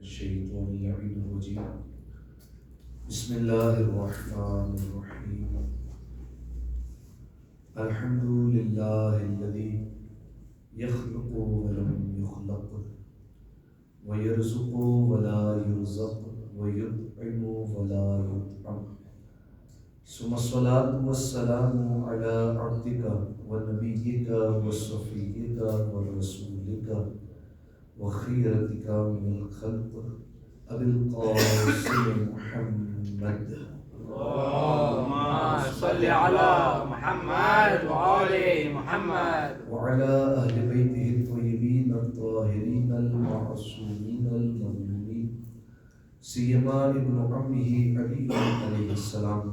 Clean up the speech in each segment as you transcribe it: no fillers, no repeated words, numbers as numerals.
الشيطان اللعين الرجيم بسم الله الرحمن الرحيم الحمد لله الذي يخلق ولم يخلق ويرزق ولا يرزق ويطعم ولا يطعم ثم الصلاة والسلام على عبدك ونبيك وصفيك ورسولك وخيرتك من الخلق أبي القاسم محمد اللهم صل على محمد وآل محمد وعلى أهل بيته الطيبين الطاهرين المعصومين المظلومين سيما ابن عمه علي عليه السلام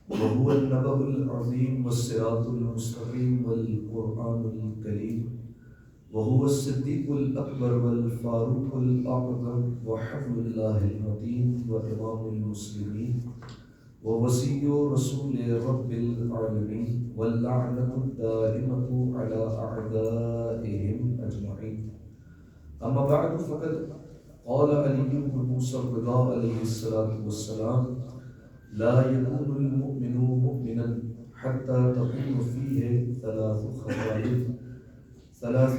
وهو النبأ العظيم والصراط المستقيم والقرآن الكريم وهو الصديق الأكبر والفاروق الأعظم وحبل الله المتين وإمام المسلمين ووصي رسول رب العالمين واللعنة الدائمة على أعدائهم أجمعين. أما بعد فقد قال علي بن موسى الرضا عليه الصلاة والسلام لا يكون المؤمن مؤمنا حتى تكون فيه ثلاث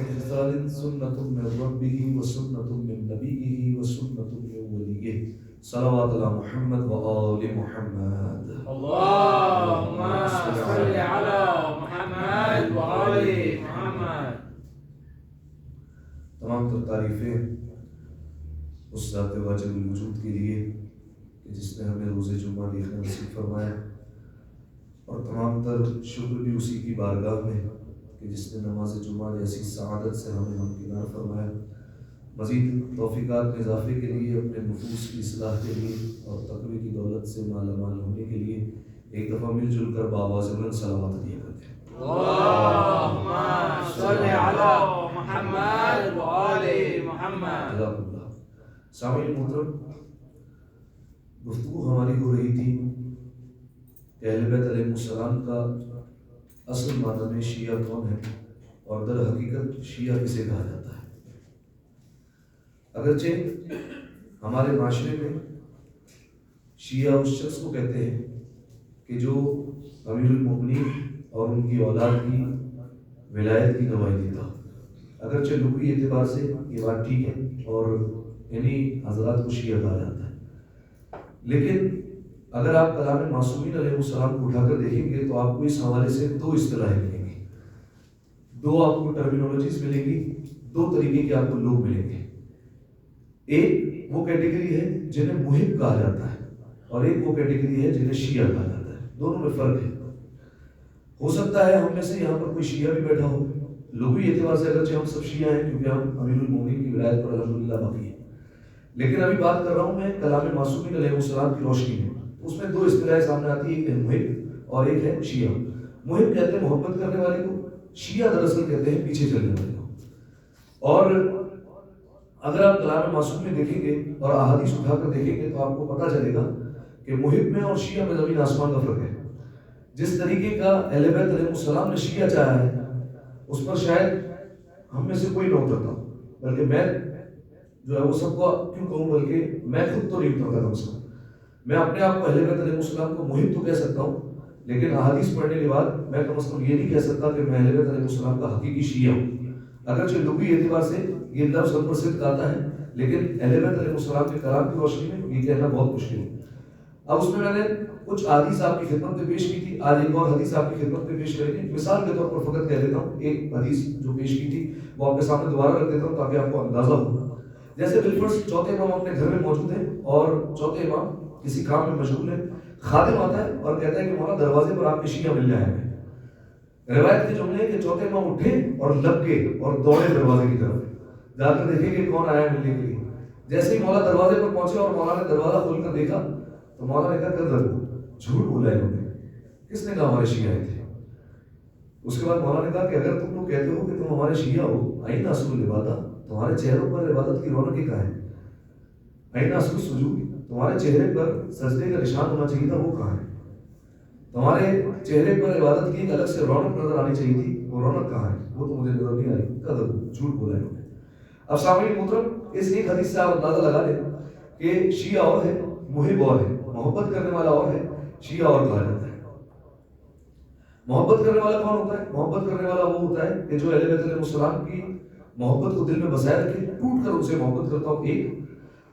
خصال سنة من ربه وسنة من نبيه وسنة من وليه صلوات على محمد وآل محمد. اللهم صل على محمد وآل محمد. تمام تر تعریفیں اس ذات واجب الوجود کے لیے کہ جس نے ہمیں روز جمعہ دیکھنا نصیب فرمایا، اور تمام تر شکر بھی اسی کی بارگاہ میں کہ جس نے نماز جمعہ جیسی سعادت سے ہمیں ہمکنار فرمایا۔ مزید توفیقات میں اضافے کے لیے، اپنے نفوس کی اصلاح کے لیے اور تقوی کی دولت سے مالا مال ہونے کے لیے ایک دفعہ مل جل کر بآواز بلند صلوات دیا کرتے ہیں۔ اللهم صل على محمد وآل محمد۔ جزاک اللہ۔ سامعین محترم، گفتگو ہماری ہو رہی تھی کہ اہل بیت علیہ السلام کا اصل معنی میں شیعہ کون ہے اور در حقیقت شیعہ کسے کہا جاتا ہے۔ اگرچہ ہمارے معاشرے میں شیعہ اس شخص کو کہتے ہیں کہ جو امیر المؤمنین اور ان کی اولاد کی ولایت کی گواہی دیتا ہو، اگرچہ لغوی اعتبار سے یہ بات ٹھیک ہے اور انہی حضرات کو شیعہ کہا جاتا ہے، لیکن اگر آپ کلام معصومین علیہ السلام کو اٹھا کر دیکھیں گے تو آپ کو اس حوالے سے دو اصطلاحیں ملیں گی، دو آپ کو ٹرمینالوجیز ملیں گی، دو طریقے کے آپ کو لوگ ملیں گے۔ ایک وہ کیٹیگری ہے جنہیں محب کہا جاتا ہے، اور ایک وہ کیٹیگری ہے جنہیں شیعہ کہا جاتا ہے۔ دونوں میں فرق ہے۔ ہو سکتا ہے ہم میں سے یہاں پر کوئی شیعہ بھی بیٹھا ہو، لغوی اعتبار سے اگرچہ ہم سب شیعہ ہیں کیونکہ ہم امیر المؤمنین کی ولایت پر الحمدللہ باقی ہیں، لیکن ابھی بات کر رہا ہوں میں کلام معصومین علیہ السلام کی روشنی میں۔ اس میں دو اصطلاحیں سامنے آتی ہیں، ایک ہے محب اور ایک ہے شیعہ۔ محب کہتے ہیں محبت کرنے والے کو، شیعہ دراصل کہتے ہیں پیچھے چلنے والے کو۔ اور اگر آپ کلام معصوم میں دیکھیں گے اور احادیث اٹھا کر دیکھیں گے تو آپ کو پتہ چلے گا کہ محب میں اور شیعہ میں زمین آسمان کا فرق ہے۔ جس طریقے کا اہل بیت علیہ السلام نے شیعہ چاہا ہے اس پر شاید ہم میں سے کوئی نہ اترتا، بلکہ میں جو ہے وہ سب کو کیوں کہوں، بلکہ میں خود تو نہیں اترتا کم سے کم۔ میں اپنے آپ کو اہل بیت علیہ السلام کو محب تو کہہ سکتا ہوں، لیکن احادیث پڑھنے کے بعد میں کم از کم یہ نہیں کہہ سکتا کہ میں اہل بیت علیہ السلام کا حقیقی شیعہ ہوں۔ اگرچہ لغوی اعتبار سے یہ لفظ ہم پر صدق آتا ہے، لیکن اہل بیت علیہ السلام کے کلام کی روشنی میں یہ کہنا بہت مشکل ہے۔ اب اس میں نے کچھ حدیث آپ کی خدمت میں پیش کی تھی، آج ایک اور حدیث آپ کی خدمت میں پیش کریں گے۔ مثال کے طور پر فقط کہہ دیتا ہوں، ایک حدیث جو پیش کی تھی وہ آپ کے سامنے دوبارہ رکھ دیتا ہوں تاکہ آپ کو اندازہ ہو۔ جیسے بالفرض چوتھے امام اپنے گھر میں موجود ہیں اور چوتھے امام کسی کام میں مشغول ہے، خادم آتا ہے اور کہتا ہے کہ مولا دروازے پر آپ کے شیعہ مل جائیں گے۔ روایت کے جملے کہ چوتھے امام اٹھے اور لگ گئے اور دوڑے دروازے کی طرف، جا کر دیکھیں کہ کون آیا ملنے کے لیے۔ جیسے ہی مولا دروازے پر پہنچے اور مولا نے دروازہ کھول کر دیکھا تو مولا نے کہا کر جھوٹ بولا انہوں نے، کس نے کہا ہمارے شیعہ آئے تھے؟ اس کے بعد مولا نے کہا کہ اگر تم لوگ کہتے ہو کہ تم ہمارے شیعہ ہو، آئین اصول عبادت، تمہارے چہروں پر عبادت کی رونق کہاں ہے؟ آئین اصول سجود، تمہارے چہرے پر سجدے کا نشان ہونا چاہیے تھا، وہ کہاں ہے؟ تمہارے چہرے پر عبادت کی ایک الگ سے رونق نظر آنی چاہیے تھی، وہ رونق کہاں ہے؟ وہ تو مجھے نظر نہیں آئی، قدر جھوٹ بولا انہوں نے۔ اب سامعین محترم، اس ایک حدیث سے آپ اندازہ لگا لیں کہ شیعہ اور ہے، محب اور ہے، محبت کرنے والا اور ہے، شیعہ اور کہا جاتا ہے۔ محبت کرنے والا کون ہوتا ہے؟ محبت کرنے والا وہ ہوتا ہے کہ جو اہل بیت علیہ السلام کی محبت کو دل میں بسائے رکھے، ٹوٹ کر ان سے محبت کرتا ہو، ایک،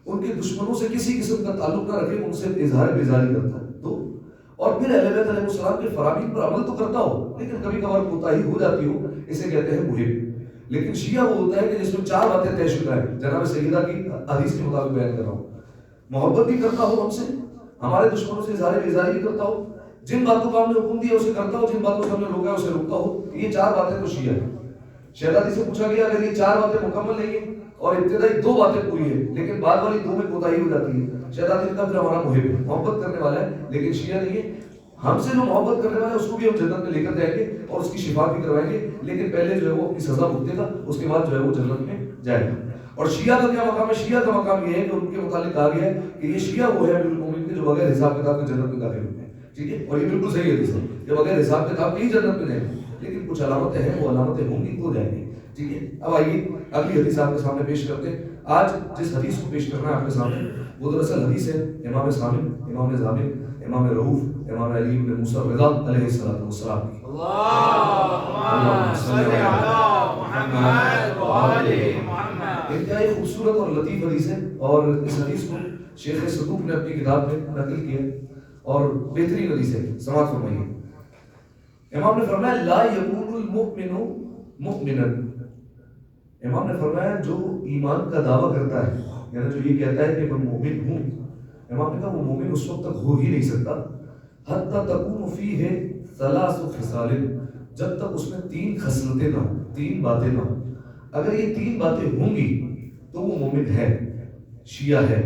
ان کے دشمنوں سے کسی قسم کا تعلق نہ رکھے، ان سے اظہار بیزاری کرتا ہو، دو، اور پھر اہل بیت علیہ السلام کے فرامین پر عمل تو کرتا ہو لیکن کبھی کبھار کوتاہی ہو جاتی ہو، اسے کہتے ہیں محب۔ لیکن شیعہ وہ ہوتا ہے کہ جس میں چار باتیں طے شدہ ہیں، جناب سیدہ کی حدیث کے مطابق بیان کر رہا ہوں، محبت بھی کرتا ہو ہم سے، ہمارے دشمنوں سے اظہار بیزاری بھی کرتا ہو، جن باتوں کا ہم نے حکم دیا اسے کرتا ہو، جن باتوں سے ہم نے روکا اسے روکتا ہو۔ یہ چار باتیں تو شیعہ ہے۔ شہزادی سے پوچھا گیا اگر یہ چار باتیں مکمل نہیں ہیں اور ابتدائی دو باتیں پوری ہیں لیکن بعد والی دو میں کوتاہی ہو جاتی ہے، شہزادی کا پھر ہمارا محب ہے، محبت کرنے والا ہے لیکن شیعہ نہیں ہے۔ ہم سے جو محبت کرنے والا ہے اس کو بھی ہم جنت میں لے کر جائیں گے اور اس کی شفا بھی کروائیں گے، لیکن پہلے جو ہے وہ اپنی سزا بھگتے گا، اس کے بعد جو ہے وہ جنت میں جائے گا۔ اور شیعہ کا کیا مقام ہے؟ شیعہ کا مقام یہ ہے کہ ان کے متعلق کہا گیا ہے کہ یہ شیعہ وہ ہے امیر المومنین کے جو بغیر حساب کتاب کے جنت میں داخل ہوتے ہیں، ٹھیک ہے، اور یہ بالکل صحیح حدیث ہے کہ بغیر حساب کتاب کے ہی جنت میں جائیں گے، لیکن کچھ علامتیں ہیں، وہ علامتیں ہوں گی تو جائیں گے، ٹھیک ہے۔ اب آئیے اگلی حدیث آپ کے سامنے پیش کرتے ہیں۔ آج جس حدیث کو پیش کرنا ہے آپ کے سامنے وہ دراصل حدیث ہے امام سامن، امام زامن، امام رؤوف، امام علی بن موسیٰ الرضا علیہ السلام کی۔ اللہم صلی علی محمد و آل محمد۔ انتہائی خوبصورت اور لطیف حدیث ہے اور اس حدیث کو شیخ صدوق نے اپنی کتاب میں نقل کیا اور بہترین حدیث ہے، سماعت فرمائیے۔ امام نے فرمایا لا یکون المؤمن مؤمنا، امام نے فرمایا جو ایمان کا دعویٰ کرتا ہے، یعنی جو یہ کہتا ہے کہ میں مومن ہوں، امام نے کہا وہ مومن اس وقت تک ہو ہی نہیں سکتا حتی تکون فیہ ثلاث خصال، جب تک اس میں تین خصلتیں نہ ہوں، تین باتیں نہ ہوں۔ اگر یہ تین باتیں ہوں گی تو وہ مومن ہے، شیعہ ہے۔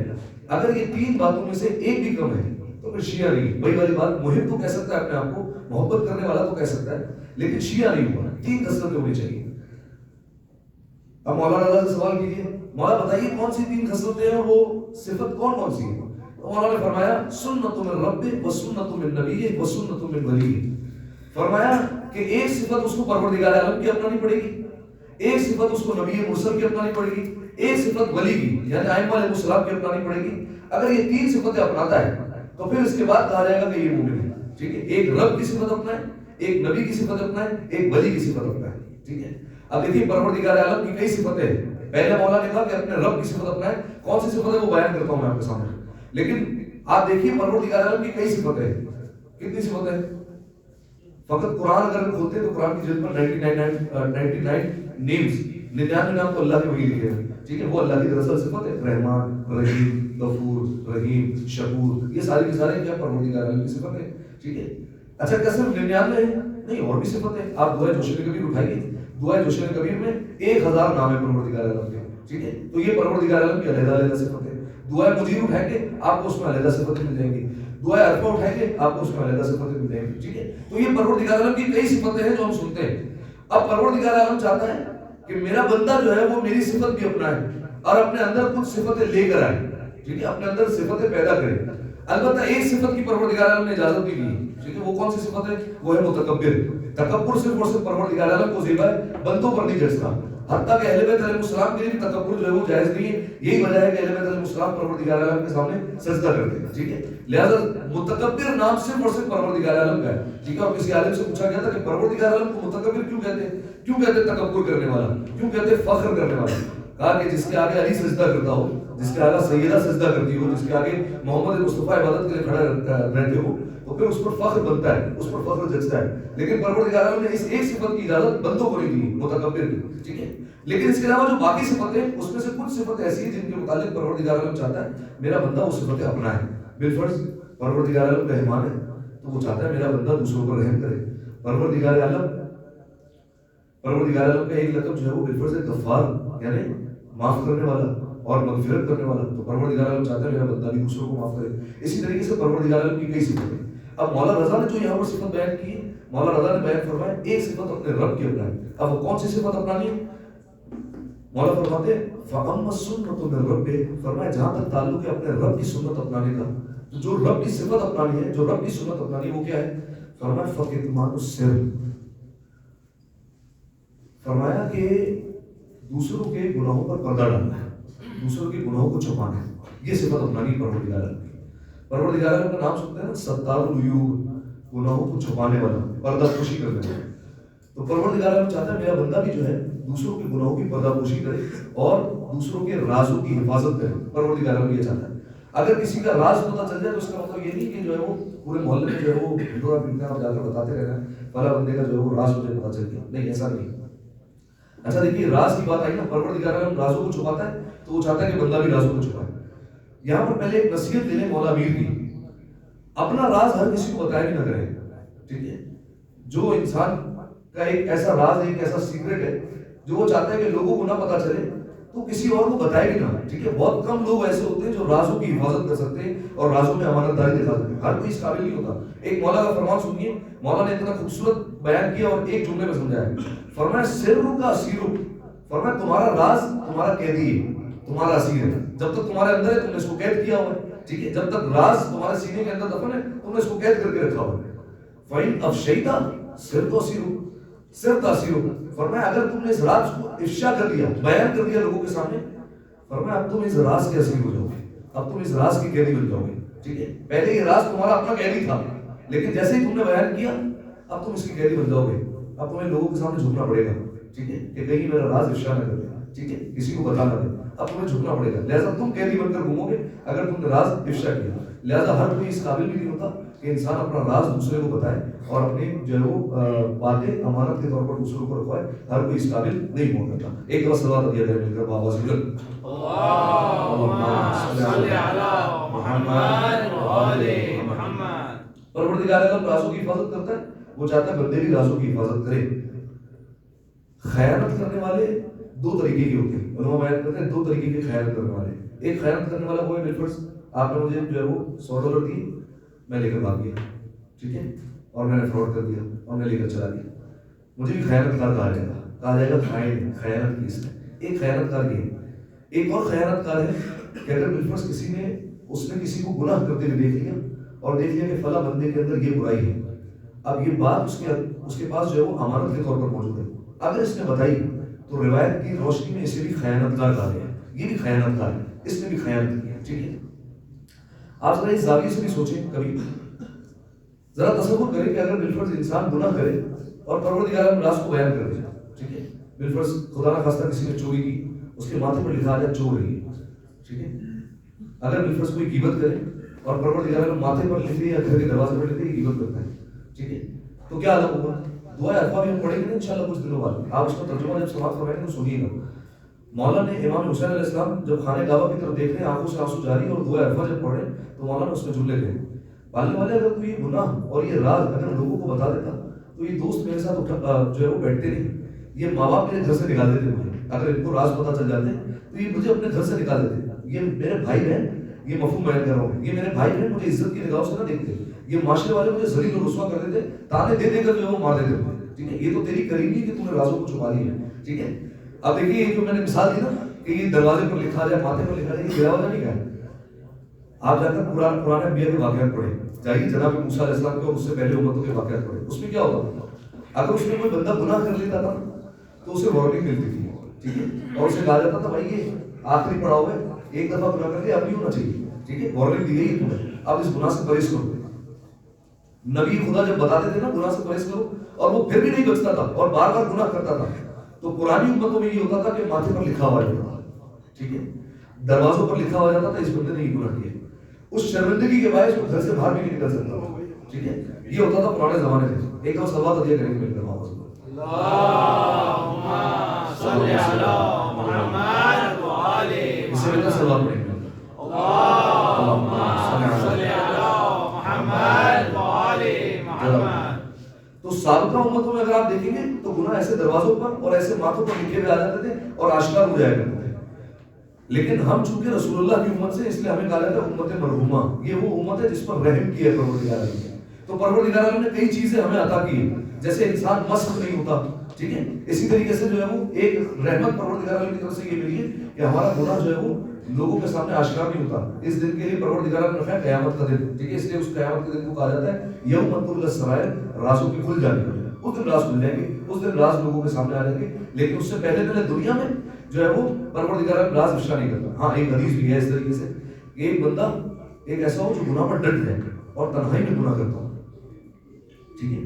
اگر یہ تین باتوں میں سے ایک بھی کم ہے تو پھر شیعہ نہیں۔ وہی والی بات، محب تو کہہ سکتا ہے اپنے آپ کو، محبت کرنے والا تو کہہ سکتا ہے لیکن شیعہ نہیں ہوا، تین خصلتیں ہونی چاہیے۔ اب مولانا رضا سے سوال کیجیے، مولا بتائیے کون سی تین خصلتیں ہیں اور وہ صفت کون کون سی ہے؟ تو مولانا نے فرمایا سنت من رب و سنت من نبی و سنت من ولی، فرمایا کہ ایک صفت اس کو پروردگار عالم کی اپنانی پڑے گی، ایک صفت اس کو نبی مرسل کی اپنانی پڑے گی، ایک صفت ولی کی یعنی ائمہ علیہ السلام کی اپنانی پڑے گی۔ اگر یہ تین صفتیں اپناتا ہے تو پھر اس کے بعد کہا جائے گا کہ یہ مومن ہے، ٹھیک ہے۔ ایک رب کی صفت اپنائے، ایک نبی کی صفت اپنائے، ایک ولی کی صفت اپنائے، ٹھیک ہے۔ اب دیکھیے پروردگار عالم کی کئی صفتیں ہیں، پہلے مولا نے کہا کہ اپنے رب کی صفت اپنائے، کون سی صفت ہے وہ بیان کرتا ہوں میں آپ کے سامنے، لیکن آپ دیکھیے پروردگار عالم کی کئی صفتیں ہیں، کتنی صفتیں؟ فقط قرآن اگر کھولتے ہیں تو قرآن کی جلد پر 99 نیمز، 99 نام تو اللہ کے وہی لکھے ہیں، ٹھیک ہے۔ وہ اللہ کی دراصل صفت ہے، رحمان، رحیم، غفور، رحیم، شکور، یہ ساری کی سارے کیا پروردگار عالم کی صفت ہے، ٹھیک ہے۔ اچھا کیا صرف 99 ہے؟ نہیں، اور بھی صفت ہے۔ آپ دعائے جوشن کبیر اٹھائیے، دعائے جوشن کبیر میں 1000 نام ہے پروردگار عالم کے، ٹھیک ہے۔ تو یہ پروردگار عالم کی علیحدہ علیحدہ صفت ہے۔ دعائے مجیر اٹھائیں گے آپ کو اس میں علیحدہ صفتیں مل جائیں گی، دعائے عرفہ اٹھائیں گے آپ کو اس میں علیحدہ صفتیں مل جائیں گی، ٹھیک ہے۔ تو یہ پروردگار عالم کی کئی صفتیں ہیں جو ہم سنتے ہیں۔ اب پروردگار عالم چاہتا ہے کہ میرا بندہ جو ہے وہ میری صفت بھی اپنائے اور اپنے اندر کچھ صفتیں لے کر آئے، ٹھیک ہے، اپنے اندر صفتیں پیدا کرے۔ البتہ ایک صفت کی پروردگار عالم نے اجازت بھی دی ہے، ٹھیک ہے، وہ کون سی صفت ہے؟ وہ ہے متکبر۔ تکبر صرف اور صرف پروردگار عالم کو زیبا ہے، بندوں پر نہیں جچتا۔ حتیٰ کہ اہل بیت علیہ السلام کے لیے تکبر جو ہے وہ جائز نہیں ہے، یہی وجہ ہے کہ اہل بیت علیہ السلام پروردگار عالم کے سامنے سجدہ کرتے ہیں، ٹھیک ہے۔ لہذا متکبر نام صرف اور صرف پروردگار عالم کا ہے، ٹھیک ہے۔ اور کسی عالم سے پوچھا گیا تھا کہ پروردگار عالم کو متکبر کیوں کہتے ہیں؟ کیوں کہتے ہیں تکبر کرنے والا؟ کیوں کہتے ہیں فخر کرنے والا؟ کہا کہ جس کے آگے علی سجدہ کرتا ہو، جس کے آگے سیدہ سجدہ کرتی ہو، جس کے آگے محمد مصطفیٰ عبادت کے لیے کھڑا رہتے ہو تو پھر اس پر فخر بنتا ہے، اس پر فخر جچتا ہے۔ لیکن پروردگار عالم نے اس ایک صفت کی اجازت بندوں کو نہیں دی، متکبر کی، ٹھیک ہے۔ لیکن اس کے علاوہ جو باقی صفتیں اس میں سے کچھ صفتیں ایسی ہیں جن کے متعلق پروردگار عالم چاہتا ہے میرا بندہ وہ صفتیں اپنائے۔ بالفرض پروردگار عالم رحمان ہے تو وہ چاہتا ہے میرا بندہ دوسروں پر رحم کرے۔ پروردگار عالم کا ایک لقب جو ہے وہ بالفرض ہے غفار، یعنی معاف کرنے والا اور مغفرت کرنے والا، تو پروردگار عالم چاہتا ہے میرا بندہ بھی دوسروں کو معاف کرے۔ اسی طریقے سے پروردگار عالم کی کئی صفتیں۔ اب مولا رضا نے جو یہاں پر صفت بیان کی، مولا رضا نے بیان فرمایا ایک صفت اپنے رب کی اپنائے۔ اب وہ کون سی صفت اپنانی ہے؟ مولا فرماتے ہیں فَأَمَّا السُّنَّةُ مِن رَبِّهِ، فرمایا جہاں تک تعلق ہے اپنے رب کی سنت اپنانے کا، تو جو رب کی صفت اپنانی ہے، جو رب کی سنت اپنانی ہے وہ کیا ہے؟ فرمایا فَكِتْمَانُ السِّرِّ، فرمایا کہ دوسروں کے گناہوں پر پردہ ڈالنا ہے، دوسروں کے گناہوں کو چھپانا، یہ صفت اپنانی پروردگار عالم کی۔ پروردگار عالم کا نام سنتے ہیں نا، ستار العیوب، گناہوں کو چھپانے والا، پردہ پوشی کرنے والا۔ تو پروردگار عالم چاہتا ہے میرا بندہ بھی جو ہے دوسروں کے گناہوں کی پردہ پوشی کرے اور دوسروں کے رازوں کی حفاظت کرے۔ پروردگار عالم یہ چاہتا ہے اگر کسی کا راز پتہ چل جائے تو اس کا مطلب یہ نہیں کہ جو ہے وہ پورے محلے میں جو ہے وہ بھیڑا بھیڑا آپ جا کر بتاتے رہنا ہے فلاں بندے کا جو ہے وہ راز مجھے پتہ چل گیا، نہیں ایسا نہیں۔ اچھا دیکھیے راز کی بات آئی نا، پروردگار عالم رازوں کو چھپاتا ہے تو وہ چاہتا ہے کہ بندہ بھی رازوں کو چھپائے۔ یہاں پر پہلے ایک نصیحت دینے مولا امیر کی، اپنا راز ہر کسی کو بتایا بھی نہ کرے، ٹھیک ہے؟ جو انسان کا ایک ایسا راز ہے، ایک ایسا سیکرٹ ہے جو وہ چاہتا ہے کہ لوگوں کو نہ پتہ چلے تو کسی اور کو بتائے بھی نہ، ٹھیک ہے؟ بہت کم لوگ ایسے ہوتے ہیں جو رازوں کی حفاظت کر سکتے ہیں اور رازوں میں امانت داری دکھا سکتے ہیں، ہر کوئی اس قابل نہیں ہوتا۔ ایک مولا کا فرمان سنیے، مولا نے اتنا خوبصورت بیان کیا اور ایک جملے میں سمجھایا، فرمایا سرّ کا اسیرُ، فرمایا تمہارا راز تمہارا قیدی ہے، تمہارا اسیر ہے، جب تک تمہارے اندر ہے تم نے اس کو قید کیا ہوا ہے، ٹھیک ہے؟ جب تک راز تمہارے سینے کے اندر دفن ہے تم نے اس کو قید کر کے رکھا ہوا ہے۔ فَإِنْ أَفْشَيْتَ سِرْتَ أَسِيرُ، سِرْتَ أَسِيرُ، فرمایا اگر تم نے اس راز کو افشا کر دیا، بیان کر دیا لوگوں کے سامنے، فرمایا اب تم اس راز کے اسیر ہو جاؤ گے، اب تم اس راز کی قیدی بن جاؤ گے، ٹھیک ہے؟ پہلے یہ راز تمہارا اپنا قیدی تھا لیکن جیسے ہی تم نے بیان کیا اب تم اس کی قیدی بن جاؤ گے، اب تمہیں لوگوں کے سامنے جھکنا پڑے گا، ٹھیک ہے؟ کہ کہیں میرا راز افشا نہ کر دے، ٹھیک ہے؟ کسی کو بتا نہ دے، اب تمہیں جھکنا پڑے گا، لہٰذا تم قیدی بن کر گھومو گے اگر تم نے راز افشا کیا۔ لہٰذا ہر کوئی اس قابل بھی نہیں ہوتا کہ انسان اپنا راز دوسرے کو بتائے اور اپنی جو ہے وہ باتیں امانت کے طور پر دوسروں کو رکھوائے، ہر کوئی اس قابل نہیں ہو سکتا۔ ایک دفعہ صلوات دیا جائے مل کر بابا سے اللہم صلی علی محمد و آل محمد۔ پروردگار عالم رازوں کی حفاظت کرتا ہے، وہ چاہتا ہے بندے بھی رازوں کی حفاظت کرے۔ خیانت کرنے والے دو طریقے کے ہوتے ہیں، علماء بیان کرتے ہیں دو طریقے کے خیانت کرنے والے۔ ایک خیانت کرنے والا وہ ہے بالفرض آپ نے مجھے جو ہے وہ $100 دی، میں لے کر بھاگ گیا، ٹھیک ہے؟ اور میں نے فراڈ کر دیا اور میں لے کر چلا گیا، مجھے بھی خیانت کار کہا جائے گا، کہا جائے گا خائن، خیانت کی اس نے۔ ایک خیانت کار یہ ہے۔ ایک اور خیانت کار ہے کہ اگر بالفرض کسی نے اس نے کسی کو گناہ کرتے ہوئے دیکھ لیا اور دیکھ لیا کہ فلاں بندے کے اندر یہ برائی ہے، اب یہ بات اس کے پاس جو ہے وہ امانت کے طور پر موجود ہے، اگر اس نے بتائی تو روایت کی روشنی میں اسے بھی خیانت کار کہا گیا، یہ بھی خیانت کار ہے، اس نے بھی خیانت کی ہے، ٹھیک ہے؟ آپ ذرا اس زاویے سے بھی سوچیں، کبھی ذرا تصور کریں کہ اگر بالفرض انسان گناہ کرے اور پروردگار عالم راز کو بیان کر دے، ٹھیک ہے؟ بالفرض خدا نہ خواستہ کسی نے چوری کی، اس کے ماتھے پر لکھا جائے چور ہے، ٹھیک ہے؟ اگر بالفرض کوئی غیبت کرے اور پروردگار عالم ماتھے پر لکھ دے یا گھر کے دروازے پر لکھ دے غیبت کرتا ہے، ٹھیک ہے؟ تو کیا عالم ہوگا؟ دعائے عرفہ بھی ہم پڑھیں گے انشاءاللہ کچھ دنوں بعد، آپ اس کا ترجمہ جب سماعت فرمائیں گے تو سنیے گا۔ مولا نے امام حسین علیہ السلام جب خانہ کعبہ کی طرف دیکھ رہے ہیں، آنکھوں سے آنسو جاری اور دعائے عرفہ جب پڑھ رہے ہیں تو مولا نے اس میں جملے کہے، پالنے والے اگر تو یہ گناہ اور یہ راز اگر لوگوں کو بتا دیتا تو یہ دوست میرے ساتھ جو ہے وہ بیٹھتے نہیں، یہ ماں باپ میرے گھر سے نکال دیتے مجھے، اگر ان کو راز پتہ چل جاتے تو یہ مجھے اپنے گھر سے نکال دیتے، یہ میرے بھائی بہن، یہ مفہوم بیان کر رہا ہوں، یہ میرے بھائی بہن مجھے عزت کی نگاہوں سے نہ دیکھتے، یہ معاشرے والے مجھے ذلیل و رسوا کر دیتے، تانے دے دے کر جو ہے وہ مار دیتے مجھے، ٹھیک ہے؟ یہ تو تیری کریمی ہے کہ تم نے رازوں کو چھپا لیا ہے، ٹھیک ہے؟ اب دیکھیے یہ جو میں نے مثال دی نا کہ یہ دروازے پر لکھا جائے، ماتھے پر لکھا جائے، یہ گیا وجہ نہیں گیا۔ آپ جا کر پرانے انبیاء کے واقعات پڑھیں، جائیے جناب موسیٰ علیہ السلام کے اور اس سے پہلے امتوں کے واقعات پڑھیں، اس میں کیا ہوتا؟ اگر اس میں کوئی بندہ گناہ کر لیتا تھا تو اسے وارننگ ملتی تھی، ٹھیک ہے؟ اور اسے کہا جاتا تھا بھائی یہ آخری پڑاؤ ہے، ایک دفعہ گناہ کر دیا اب نہیں ہونا چاہیے، ٹھیک ہے؟ وارننگ دی گئی تمہیں، اب اس گناہ سے پرہیز کرو۔ نبی خدا جب بتاتے تھے نا گناہ سے پرہیز کرو اور وہ پھر بھی نہیں بچتا تھا اور بار بار گناہ کرتا تھا، تو پرانی امتوں میں یہ ہوتا تھا کہ ماتھے پر لکھا ہوا جاتا تھا، ٹھیک ہے؟ دروازوں پر لکھا ہوا جاتا تھا اس بندے نے یہ گناہ کیا، اس شرمندگی کے باعث وہ گھر سے باہر بھی نہیں نکل سکتا تھا، ٹھیک ہے؟ یہ ہوتا تھا پرانے زمانے میں۔ ایک اور صلوات عطیہ کریں گے مل کر واپس، اللہم صلی علی محمد و آل اس سے پہلے صلوات پڑھیں گے، اللہم صلی علی محمد و آل محمد۔ تو سابقہ امتوں میں اگر آپ دیکھیں گے تو گناہ ایسے دروازوں پر اور ایسے ماتھوں پر لکھے ہوئے آ جاتے تھے اور آشکار ہو جایا کرتے تھے، لیکن ہم چونکہ رسول اللہ کی امت سے، اس لیے ہمیں کہا جاتا ہے امت مرحومہ، یہ وہ امت ہے جس پر رحم کیا ہے پروردگار عالم نے۔ تو پروردگار عالم نے کئی چیزیں ہمیں عطا کی ہیں، جیسے انسان مسخ نہیں ہوتا، ٹھیک ہے؟ اسی طریقے سے جو ہے وہ ایک رحمت پروردگار عالم کی طرف سے یہ ملی ہے کہ ہمارا گناہ جو ہے وہ لوگوں کے سامنے آشکار نہیں ہوتا۔ اس دن کے لیے پروردگار عالم نے رکھا ہے قیامت کا دن، ٹھیک ہے؟ اس لیے اس قیامت کے دن کو کہا جاتا ہے یوم تبلی السرائر، رازوں کی کھل جانے کا۔ اس دن راز کھل جائیں گے، اس دن راز لوگوں کے سامنے آ جائیں گے، لیکن اس سے پہلے دنیا میں جو ہے وہ پروردگار عالم راز افشا نہیں کرتا. ہاں ایک حدیث بھی ہے اس طریقے سے کہ ایک بندہ ایک ایسا ہو جو گناہ پر ڈٹ جائے اور تنہائی میں گناہ کرتا ہو. ٹھیک ہے,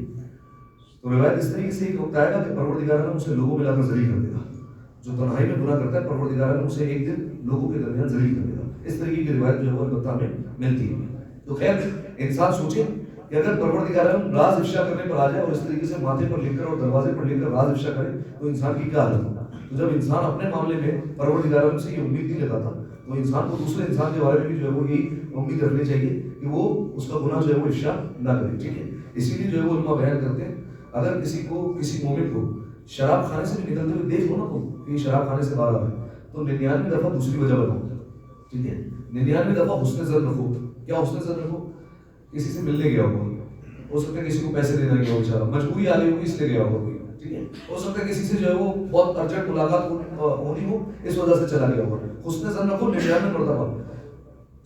تو روایت اس طریقے سے ایک وقت آئے گا کہ پروردگار عالم اسے لوگوں میں لا کر ذلیل کر دے گا. جو تنہائی میں گناہ کرتا ہے پروردگار عالم اسے ایک دن لوگوں کے درمیان ذلیل کر دے گا. اس طریقے کی روایت جو ہے وہ البتہ میں ملتی ہے. تو خیر انسان سوچے کہ اگر پروردگار عالم راز افشا کرنے پر آ جائے اور اس طریقے سے ماتھے پر لکھ کر اور دروازے پر لکھ کر راز افشا کرے تو انسان کی کیا حالت ہوگا. تو جب انسان اپنے معاملے میں پروردگار عالم سے یہ امید نہیں لگاتا تو انسان کو دوسرے انسان کے بارے میں بھی جو ہے وہ یہی امید رکھنی چاہیے کہ وہ اس کا گناہ جو ہے وہ افشا نہ کرے. ٹھیک ہے, اسی لیے جو ہے وہ علماء بیان کرتے ہیں اگر کسی مومن کو شراب کھانے سے بھی نکلتے ہوئے دیکھ لو نا تم کہ شراب کھانے سے باہر آ رہا ہے تو 99 دفعہ دوسری وجہ بتاؤ. ٹھیک ہے, 99 دفعہ حسن زن رکھو. کیا حسن زن رکھو؟ کسی سے ملنے گیا ہوگا, ہو سکتا ہے کسی کو پیسے دینا گیا ہو, بیچارہ مجبوری آ رہی ہوگی اس لیے گیا ہوگا. ٹھیک ہے, ہو سکتا ہے کسی سے جو ہے وہ بہت ارجنٹ ملاقات ہونی ہو اس وجہ سے چلا گیا ہوگا. حسن زن رکھو 99 مرتبہ.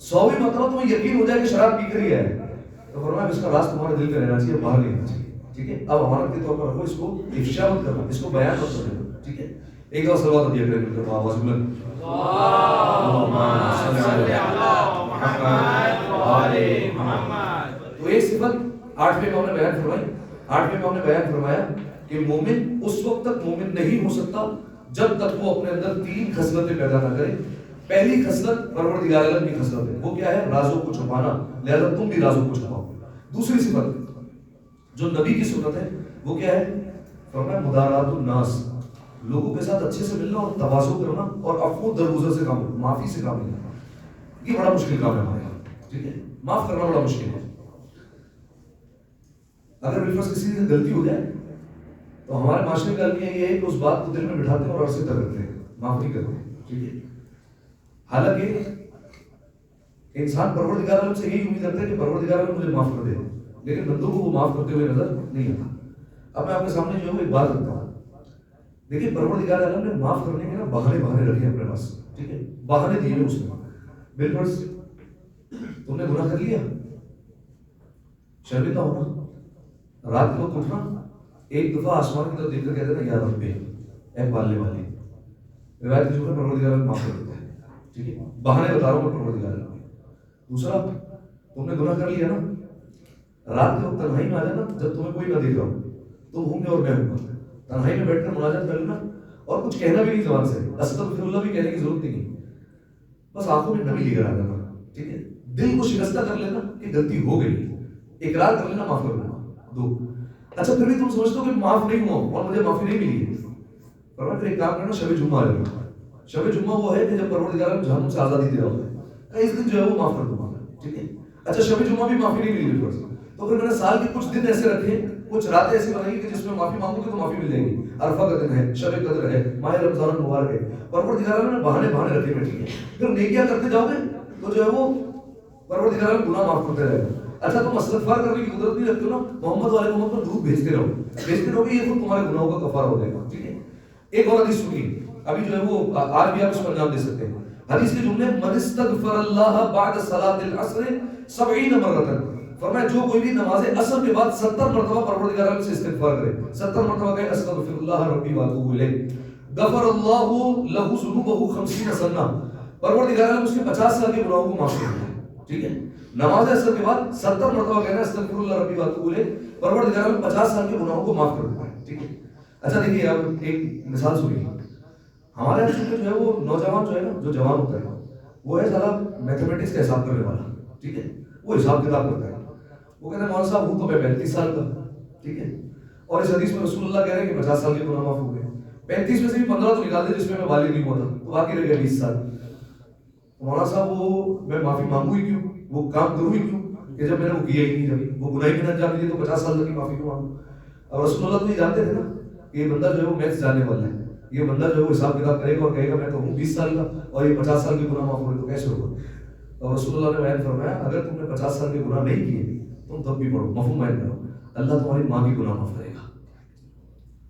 100ویں مرتبہ تمہیں یقین ہو جائے کہ شراب پی کر ہی ہے تو فرمایا اس کا راز تمہارے دل میں رہنا چاہیے, باہر نہیں رہنا چاہیے. ٹھیک ہے, اب امانت کے طور پر رکھو, اس کو افشا مت کرنا, اس کو بیان مت کرنا. ٹھیک ہے, ایک دفعہ صلوات دیا کریں آواز بلند. اللهم صل على محمد وآل محمد. تو ایک صفت 8ویں امام نے بیان فرمائی. 8ویں امام نے بیان فرمایا کہ مومن اس وقت تک مومن نہیں ہو سکتا جب تک وہ اپنے اندر 3 خصلتیں پیدا نہ کرے. پہلی خصلت پروردگار عالم کی خصلت ہے, وہ کیا ہے؟ رازوں کو چھپانا, لہذا تم بھی رازوں کو چھپاؤ. دوسری صفت جو نبی کی سنت ہے وہ کیا ہے؟ فرمایا مدارات الناس, لوگوں کے ساتھ اچھے سے ملنا اور تواضع کرنا اور عفو درگزر سے کام کرنا, معافی سے کام لینا. یہ بڑا مشکل کام ہے ہمارے یہاں. ٹھیک ہے, معاف کرنا بڑا مشکل ہے. اگر بالفرض کسی سے غلطی ہو جائے تو ہمارے معاشرے کا المیہ یہ ہے کہ اس بات کو دل میں بٹھاتے ہیں اور عرصے تک رکھتے ہیں, معاف نہیں کرتے. ٹھیک ہے, حالانکہ انسان پروردگار عالم سے یہی امید کرتا ہے کہ پروردگار عالم مجھے معاف کر دے, لیکن بندوں کو وہ معاف کرتے ہوئے نظر نہیں آتا. اب میں آپ کے سامنے جو ہے ایک بات رکھتا ہوں. دیکھیے پروردگار عالم نے معاف کرنے کے نا بہانے رکھے اپنے پاس. ٹھیک ہے, بہانے دیے ہیں اس نے. بالفرض تم نے گناہ کر لیا, شرمندہ ہونا, رات کو اٹھنا, ایک دفعہ آسمان کی طرف دیکھ کر کہتے ہیں یا رب اے پالنے والے. روایت جو ہے پروردگار عالم معاف کر دیتا ہے. ٹھیک ہے, بہانے بتا رہا ہوں میں پروردگار عالم. دوسرا, تم نے گناہ کر لیا نا, رات کے وقت تنہائی میں آ جانا جب تمہیں کوئی نہ دیکھ رہا ہو, تم ہوں گے اور میں ہوں گا, تنہائی میں بیٹھ کر مناجات کر لینا اور کچھ کہنا بھی نہیں زبان سے, استغفر اللہ بھی کہنے کی ضرورت نہیں, بس آنکھوں میں نمی لے کر آ جانا. ٹھیک ہے, دل کو شکستہ کر لینا کہ غلطی ہو گئی, اقرار کر لینا معاف کر دوں گا. 2, اچھا پھر بھی تم سمجھتے ہو کہ معاف نہیں ہوا اور مجھے معافی نہیں ملی ہے, فرمایا پھر ایک کام کرنا, شب جمعہ آ جانا. شب جمعہ وہ ہے کہ جب پروردگار جہنم سے آزادی دے رہا ہوتا ہے, اس دن جو ہے وہ معاف کر دوں گا. ٹھیک ہے, اچھا شب جمعہ بھی معافی نہیں ملی بالکل, تو پھر میں نے سال کے کچھ دن ایسے رکھے, کچھ راتیں ایسی بنائی کہ جس میں معافی مانگو گے تو معافی مل جائے گی. عرفہ کا دن ہے, شب قدر ہے, ماہ رمضان المبارک ہے, پروردگار نے بہانے رکھے میں. ٹھیک ہے, پھر نیکیاں کرتے جاؤ گے تو جو ہے وہ پروردگار گناہ معاف کرتے رہے گا. اچھا تم استغفار کرنے کی قدرت نہیں رکھتے ہو نا, محمد والے محمد پر درود بھیجتے رہو گے, یہ خود تمہارے گناہوں کا کفارہ ہو جائے گا. ٹھیک ہے, ایک اور حدیث سنیے, ابھی جو ہے وہ آج بھی آپ اس پر انجام دے سکتے ہیں. حدیث کے جملے من استغفر اللہ بعد صلاۃ العصر 70 مرۃ, فرمایا جو کوئی بھی نماز عصر کے بعد 70 مرتبہ پروردگار عالم سے استغفار کرے, 70 مرتبہ کہے استغفر اللہ ربی واتوب الیہ, غفر اللہ لہ ذنوبہ 50 سنہ, پروردگار عالم اس کے 50 سال کے گناہوں کو معاف کر دیتا ہے. ٹھیک ہے, نماز عصر کے بعد 70 مرتبہ کہنا استغفر اللہ ربی واتوب الیہ, پروردگار عالم 50 سال کے گناہوں کو معاف کر دیتا ہے. ٹھیک ہے, اچھا دیکھیے اب ایک مثال سنیے. ہمارے یہاں جو ہے وہ نوجوان جو ہے نا, جو جوان ہوتا ہے وہ ہے سارا میتھمیٹکس کا حساب کرنے والا. ٹھیک ہے, وہ حساب کتاب کرتا ہے, وہ کہتے ہیں مولانا صاحب ہوں تو میں 35 سال کا. ٹھیک ہے, اور اس حدیث میں رسول اللہ کہہ رہے ہیں کہ 50 سال کے گناہ معاف ہو گئے, 35 میں سے بھی 15 تو نکال دے جس میں میں بالغ نہیں ہوا تھا, تو باقی رہ گیا 20 سال. مولانا صاحب وہ میں معافی مانگوں ہی کیوں, وہ کام کروں ہی کیوں کہ جب میں نے وہ کیا ہی نہیں, جب وہ گناہ ہی نہیں انجام دیے تو 50 سال تک کی معافی کیوں مانگوں. اور رسول اللہ تو یہ جانتے تھے نا کہ یہ بندہ جو ہے وہ میتھس جاننے والا ہے, یہ بندہ جو ہے وہ حساب کتاب کرے گا اور کہے گا میں تو ہوں 20 سال کا اور یہ 50 سال کے گناہ معاف ہو گئے, تو کیسے ہوگا. اور رسول اللہ نے بیان فرمایا اگر تم نے 50 سال کے گناہ نہیں کیے تم تب بھی پڑھو, مفہوم بیان کرو, اللہ تمہاری ماں کی گناہ معاف کرے گا,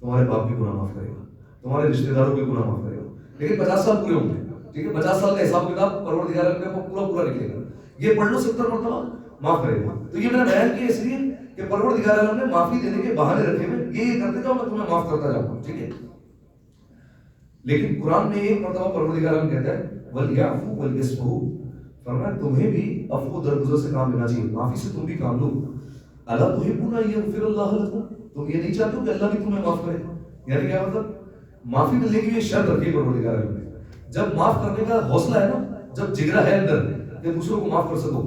تمہارے باپ کی گناہ معاف کرے گا, تمہارے رشتہ داروں کے گناہ معاف کرے گا, لیکن 50 سال پورے ہوں گے. ٹھیک ہے, 50 سال کا حساب کتاب پروردگار عالم کا پورا نکلے گا. یہ پڑھ لو 70 مرتبہ معاف کرے گا. تو یہ میں نے بیان کیا اس لیے کہ پروردگار عالم نے معافی دینے کے بہانے رکھے ہوئے, یہ کرتے جاؤ میں تمہیں معاف کرتا جاؤں گا. ٹھیک ہے, لیکن قرآن میں ایک مرتبہ پروردگار عالم کہتا ہے وَلْيَعْفُوا وَلْيَصْفَحُوا، فرمایا تمہیں بھی عفو درگزر سے کام لینا چاہیے، معافی سے تم بھی کام لو. اَلَا تُحِبُّونَ أَن يَغْفِرَ اللَّهُ لَكُمْ، تم یہ نہیں چاہتے ہو کہ اللہ بھی تمہیں معاف کرے؟ یعنی کیا مطلب؟ معافی ملنے کی یہ شرط رکھی ہے پروردگار عالم نے. جب معاف کرنے کا حوصلہ ہے نا، جب جگرا ہے اندر کہ دوسروں کو معاف کر سکو،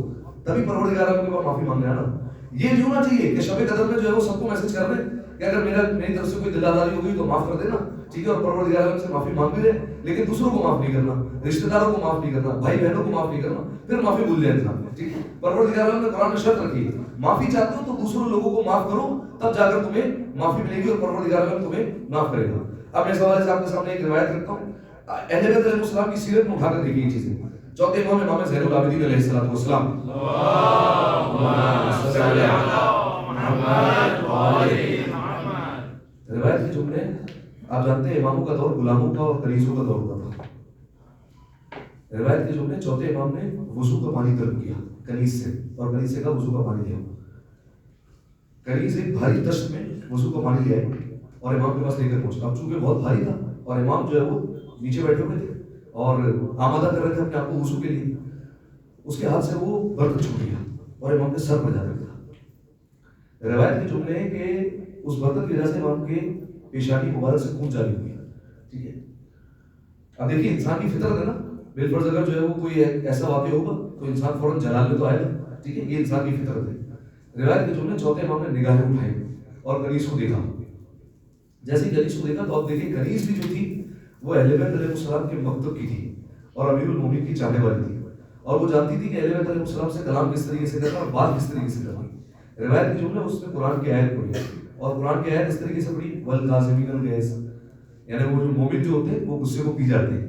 تبھی پروردگار عالم کے پاس معافی مانگنا ہے نا. یہ نہیں ہونا چاہیے کہ شب قدر میں جو ہے وہ سب کو میسج کر رہے ہیں کہ اگر میری طرف سے کوئی دل آزاری ہوگی تو معاف کر دینا، ٹھیک ہے، اور پروردگار عالم سے معافی مانگ بھی رہے لیکن دوسروں کو معاف نہیں کرنا، رشتہ داروں کو معاف نہیں کرنا، بھائی بہنوں کو معاف نہیں کرنا، پھر معافی بھول جائے انسان. ٹھیک ہے، پروردگار عالم نے قرآن میں شرط رکھی ہے معافی چاہتے ہو تو دوسروں لوگوں کو معاف کرو، تب جا کر تمہیں معافی ملے گی اور پروردگار عالم تمہیں معاف کرے گا. اب میں اس حوالے سے آپ کے سامنے ایک روایت رکھتا ہوں. اہل بیت علیہ السلام کی سیرت میں اٹھا کر دیکھیے یہ چیزیں. چوتھے امام امام زین العابدین علیہ الصلوۃ والسلام، روایت کے جملے آپ جانتے ہیں اماموں کا دور غلاموں کا اور کنیزوں کا دور ہوتا تھا. روایت کے جملے چوتھے امام نے وضو کا پانی طلب کیا کنیز سے، اور کنیز سے کہا وضو کا پانی لے آؤ. کنیز ایک بھاری دشت میں وضو کا پانی لے آئی اور امام کے پاس لے کر پہنچا. اب چونکہ بہت بھاری تھا اور امام جو ہے وہ نیچے بیٹھے ہوئے تھے اور آمادہ کر رہے تھے اپنے آپ کو وضو کے لیے، اس کے ہاتھ سے وہ برتن چھوٹ گیا اور امام کے سر پر جا رہا تھا. روایت کے جملے ہیں کہ اس برتن کی وجہ سے امام کے پیشانی مبارک سے خون جاری ہو گیا. ٹھیک ہے، اب دیکھیے انسان کی فطرت ہے نا، بالفرض اگر جو ہے وہ کوئی ایسا واقعہ ہوگا تو انسان فوراً جلال میں تو آئے گا. ٹھیک ہے، یہ انسان کی فطرت ہے. روایت کے جملے چوتھے امام نے نگاہیں اٹھائی اور کنیز کو دیکھا. جیسے ہی کنیز کو دیکھا تو اب دیکھیں کنیز بھی جو تھی وہ اہل بیت علیہ السلام کے مکتب کی تھی اور امیر المومنین کی چاہنے والی تھی، اور وہ جانتی تھی کہ اہل بیت علیہ السلام سے کلام کس طریقے سے کرنا اور بات کس طریقے سے کرنا. روایت کے جملے اس میں قرآن کی آیت پڑھی اور قرآن کی آیت اس طریقے سے پڑھی والکاظمین الغیظ، یعنی وہ جو مومن جو ہوتے ہیں وہ غصے کو پی جاتے ہیں.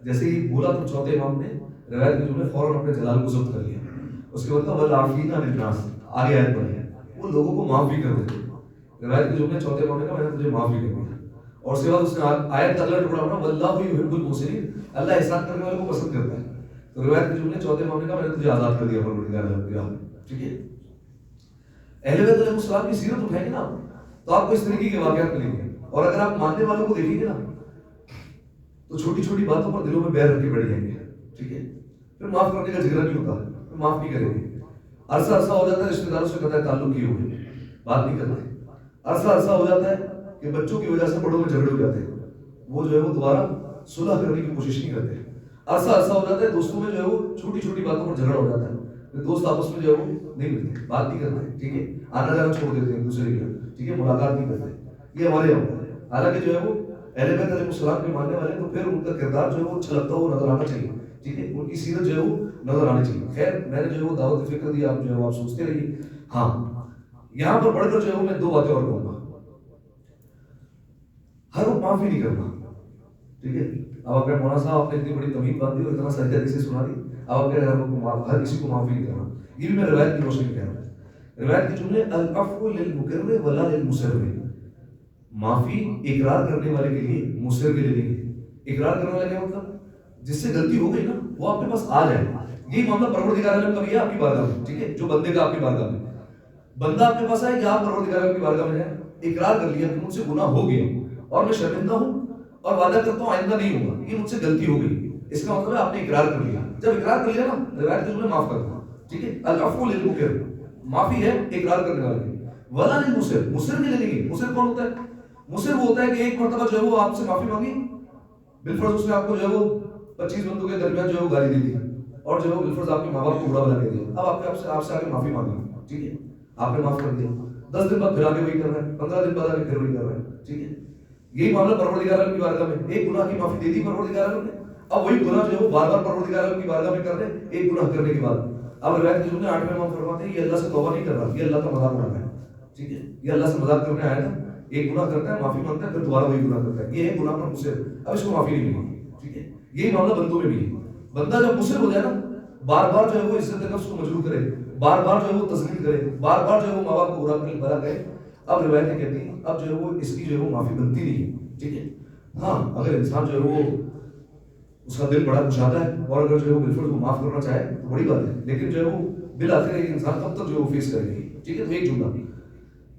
جیسے ہی بولا تو چوتھے امام نے روایت کے جملے فوراً اپنے جلال کو ضبط کر لیا. اس کے بعد کہا والعافین عن الناس، آگے آیت پڑھی وہ لوگوں کو معاف بھی کر دیتے. روایت کے جملے چوتھے امام نے کہا میں نے تجھے معاف بھی کر دیا. اور اس کے بعد اس نے آیت کا اگلا ٹکڑا پڑھا واللہ یحب المحسنین، اللہ احسان کرنے والوں کو پسند کرتا ہے. تو روایت کے جملے چوتھے امام نے کہا میں نے تجھے آزاد کر دیا پروردگار عالم. ٹھیک ہے، اہل بیت علیہ السلام کی سیرت اٹھائیں گے نا تو آپ کو اس طریقے کے واقعات ملیں گے. اور اگر آپ ماننے والوں کو دیکھیں گے نا تو چھوٹی چھوٹی باتوں پر دلوں میں بیر رکھ کے بیٹھ جائیں گے. ٹھیک ہے، پھر معاف کرنے کا جگرا نہیں ہوتا، پھر معاف نہیں کریں گے. عرصہ ہو جاتا ہے رشتہ داروں سے قطع تعلق کیے ہوئے بات نہیں کرنا ہے. عرصہ ہو جاتا ہے کہ بچوں کی وجہ سے بڑوں میں جھگڑے ہو جاتے ہیں، وہ جو ہے وہ دوبارہ صلح کرنے کی کوشش نہیں کرتے. عرصہ ہو جاتا ہے دوستوں میں جو ہے وہ چھوٹی چھوٹی باتوں پر جھگڑا ہو جاتا ہے، پھر دوست آپس میں جو ہے وہ نہیں ملتے، بات نہیں کرتے. ٹھیک ہے، آنا جانا چھوڑ دیتے ہیں دوسرے کے. ٹھیک ہے، ملاقات نہیں کرتے. یہ ہمارے یہاں ہے. حالانکہ جو ہے وہ اہل بیت علیہ السلام کے ماننے والے تو پھر ان کا کردار جو ہے وہ چھلکتا ہوا نظر آنا چاہیے. ٹھیک ہے، ان کی سیرت جو ہے وہ نظر آنی چاہیے. خیر میں نے جو ہے وہ دعوت فکر دی، آپ جو ہے وہ آپ سوچتے رہیے. ہاں یہاں پر پڑھ کر جو ہے وہ میں دو باتیں اور کہوں گا. ہر وقت معافی نہیں کرنا. ٹھیک ہے، اب اگر مولانا صاحب آپ نے اتنی بڑی تمہید باندھی اور اتنا سجدہ حدیثیں سنا دی، اب آپ کہہ رہے ہر کسی کو معافی نہیں کرنا. یہ بھی میں روایت کی روشنی کہہ رہا ہوں. روایت کے جملے العفو للمقر ولا للمصر، معافی اقرار کرنے والے کے لیے، مصر کے لیے نہیں. اقرار کرنے والے کیا مطلب؟ جس سے غلطی ہو گئی نا وہ آپ کے پاس آ جائے. یہی معاملہ پروردگار عالم کا بھی ہے آپ کی بارگاہ میں. ٹھیک ہے، جو بندے کا آپ کی بارگاہ میں، بندہ آپ کے پاس آئے کہ آپ پروردگار عالم کی بارگاہ میں جائیں، اقرار کر لیا کہ مجھ سے گناہ ہو گیا اور میں شرمندہ ہوں اور وعدہ کرتا ہوں آئندہ نہیں ہوگا، یہ مجھ سے غلطی ہو گئی. اس کا مطلب ہے آپ نے اقرار کر لیا. جب اقرار کر لیا نا روایت کے جملے معاف کر دو. ٹھیک ہے، العفو للمقر، معافی ہے اقرار کرنے والے کی. ولا للمصر، مصر کے لیے نہیں. مصر کون ہوتا ہے؟ مصر وہ ہوتا ہے کہ ایک مرتبہ جو ہے وہ آپ سے معافی مانگی، بالفرض اس نے آپ کو جو ہے وہ 25 بندوں کے درمیان جو ہے وہ گالی دی تھی اور جو ہے وہ بالفرض آپ کے ماں باپ کو برا بنا کے دیا. اب آپ سے آگے معافی مانگی. ٹھیک ہے، آپ نے معاف کر دیا. 10 دن بعد پھر آگے وہی کر رہا ہے، 15 دن بعد آگے پھر وہی کر رہا ہے. ٹھیک ہے، یہی معاملہ پروردگار عالم کی بارگاہ میں. ایک گناہ کی معافی دے دی پروردگار عالم نے، اب وہی گناہ جو ہے وہ بار بار پروردگار عالم کی بارگاہ میں کر رہے ہیں ایک گناہ کرنے کے بعد. اب روایت کے جملے 8ویں امام فرماتے ہیں یہ اللہ سے توبہ نہیں کر رہا، یہ اللہ کا مذاق اڑا رہا ہے. ٹھیک ہے، یہ اللہ سے مذاق کرنے آیا تھا. ایک گناہ کرتا ہے، معافی مانگتا ہے، پھر دوبارہ وہی گناہ کرتا ہے. یہ ہے گناہ پر مصر، اب اس کو معافی نہیں ملے گی. ٹھیک ہے، یہی معاملہ بندوں میں بھی ہے. بندہ جب مصر ہو جائے نا، بار بار جو ہے وہ عزت نفس کو مجروح کرے، بار بار جو ہے وہ تذلیل کرے، بار بار جو ہے وہ ماں باپ کو برا کرے، اب روایتیں کہتی ہیں اب جو ہے وہ اس کی جو ہے وہ معافی بنتی نہیں ہے. ٹھیک ہے، ہاں اگر انسان جو ہے وہ اس کا دل بڑا کشادہ ہے اور اگر جو ہے وہ بالفرض وہ معاف کرنا چاہے تو بڑی بات ہے، لیکن جو ہے وہ بالآخر ایک انسان کب تک جو ہے وہ فیس کرے گی. ٹھیک ہے، تو ایک جملہ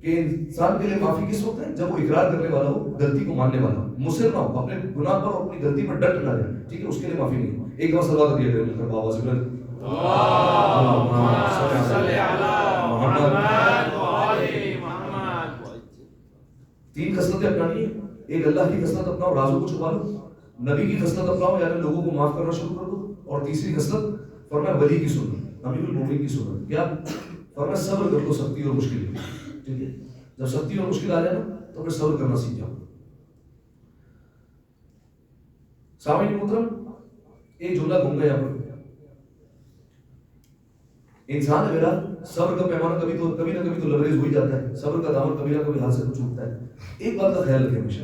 کہ انسان کے لیے معافی کس وقت ہے؟ جب وہ اقرار کرنے والا ہو، غلطی کو ماننے والا ہو، مصر نہ ہو، اپنے گناہ پر اور اپنی غلطی پر ڈٹ نہ جائے، ٹھیک ہے، اس کے لیے معافی نہیں ہے۔ ایک دفعہ صلوات دیا کریں مل کر آواز میں، اللهم صل على محمد وآل محمد۔ تین خصلتیں اپنانی ہیں، ایک اللہ کی خصلت اپناؤ، رازوں کو چھپا لو، نبی کی خصلت اپناؤ یعنی لوگوں کو معاف کرنا شروع کر دو، اور تیسری خصلت فرمایا ولی کی سنت، امیر المومنین کی سنت، کیا فرمایا صبر کر لو سختی اور مشکل میں، ٹھیک ہے، جب سختی اور مشکل آ جائے نا تو پھر صبر کرنا سیکھ جاؤ۔ سامعین محترم، ایک جملہ گھوم گیا یہاں پر، انسان ہے میرا، صبر کا پیمانہ کبھی نہ کبھی تو لبریز ہو ہی جاتا ہے، صبر کا دامن کبھی نہ کبھی ہاتھ سے چھوٹتا ہے۔ ایک بات کا خیال رکھیں ہمیشہ،